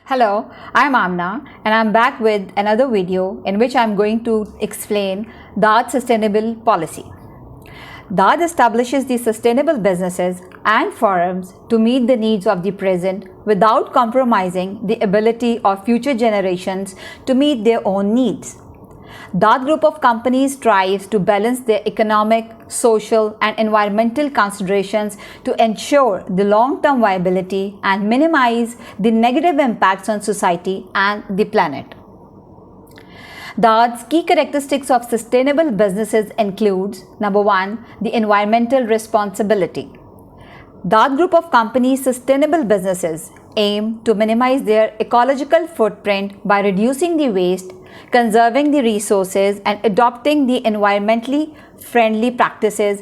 Hello, I'm Amna and I'm back with another video in which I'm going to explain Daad sustainable policy. Daad establishes the sustainable businesses and firms to meet the needs of the present without compromising the ability of future generations to meet their own needs. Daad group of companies strives to balance their economic, social and environmental considerations to ensure the long-term viability and minimize the negative impacts on society and the planet. Daad's key characteristics of sustainable businesses includes: number 1, the environmental responsibility. Daad group of companies' sustainable businesses aim to minimize their ecological footprint by reducing the waste, conserving the resources, and adopting the environmentally friendly practices.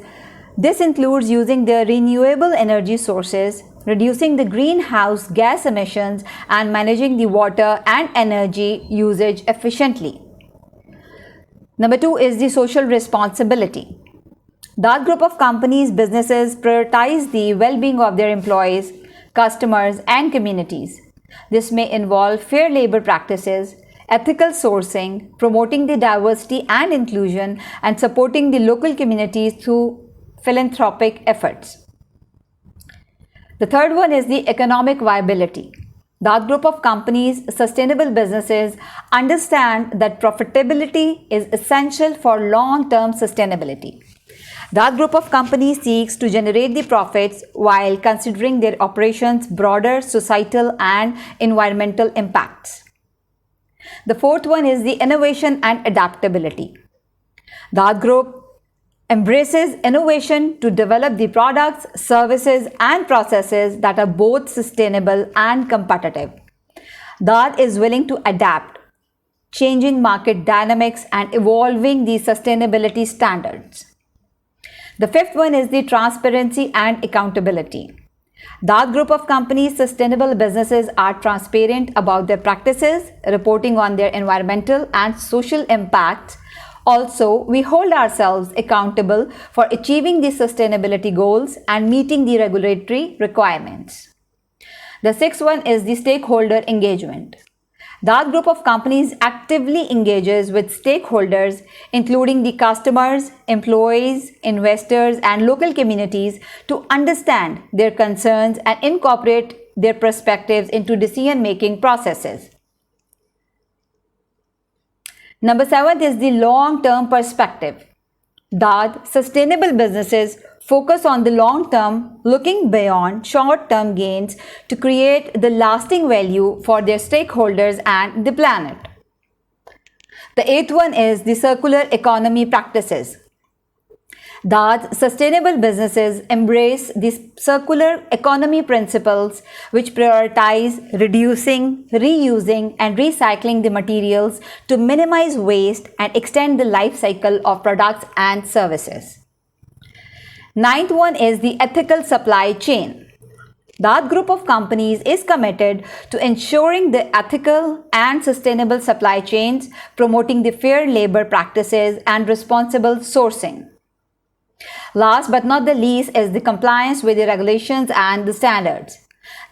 This includes using the renewable energy sources, reducing the greenhouse gas emissions, and managing the water and energy usage efficiently. Number 2 is the social responsibility. Daad group of companies' businesses prioritize the well-being of their employees, customers, and communities. This may involve fair labor practices, ethical sourcing, promoting the diversity and inclusion, and supporting the local communities through philanthropic efforts. The third one is the economic viability. Daad group of companies' sustainable businesses understand that profitability is essential for long-term sustainability. Daad group of companies seeks to generate the profits while considering their operations' broader societal and environmental impacts. The fourth one is the innovation and adaptability. Daad group embraces innovation to develop the products, services, and processes that are both sustainable and competitive. Daad is willing to adapt, changing market dynamics and evolving the sustainability standards. The fifth one is the transparency and accountability. Daad group of companies' sustainable businesses are transparent about their practices, reporting on their environmental and social impacts. Also, we hold ourselves accountable for achieving the sustainability goals and meeting the regulatory requirements. The sixth one is the stakeholder engagement. Daad group of companies actively engages with stakeholders, including the customers, employees, investors, and local communities, to understand their concerns and incorporate their perspectives into decision-making processes. Number 7 is the long-term perspective. Daad sustainable businesses focus on the long term, looking beyond short-term gains to create the lasting value for their stakeholders and the planet. The eighth one is the circular economy practices. Daad's sustainable businesses embrace the circular economy principles, which prioritize reducing, reusing, and recycling the materials to minimize waste and extend the life cycle of products and services. Ninth one is the ethical supply chain. Daad group of companies is committed to ensuring the ethical and sustainable supply chains, promoting the fair labor practices and responsible sourcing. Last but not the least is the compliance with the regulations and the standards.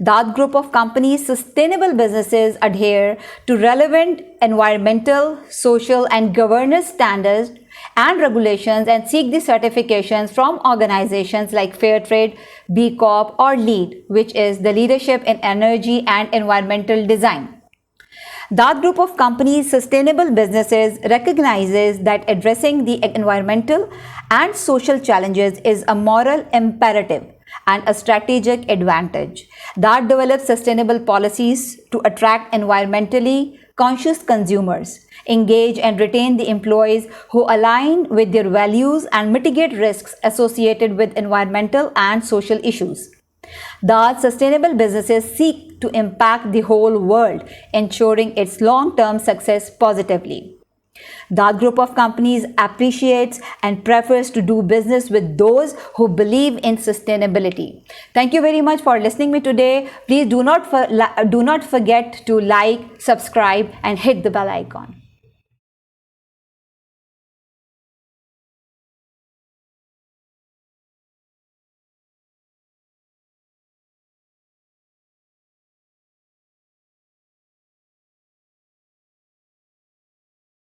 Daad group of companies' sustainable businesses adhere to relevant environmental, social, and governance standards and regulations and seek the certifications from organizations like Fairtrade, B Corp, or LEED, which is the Leadership in Energy and Environmental Design. Daad group of companies' sustainable businesses recognizes that addressing the environmental and social challenges is a moral imperative and a strategic advantage. Daad develops sustainable policies to attract environmentally conscious consumers, engage and retain the employees who align with their values, and mitigate risks associated with environmental and social issues. Daad sustainable businesses seek to impact the whole world, ensuring its long-term success positively. Daad group of companies appreciates and prefers to do business with those who believe in sustainability. Thank you very much for listening to me today. Please do not forget to like, subscribe, and hit the bell icon.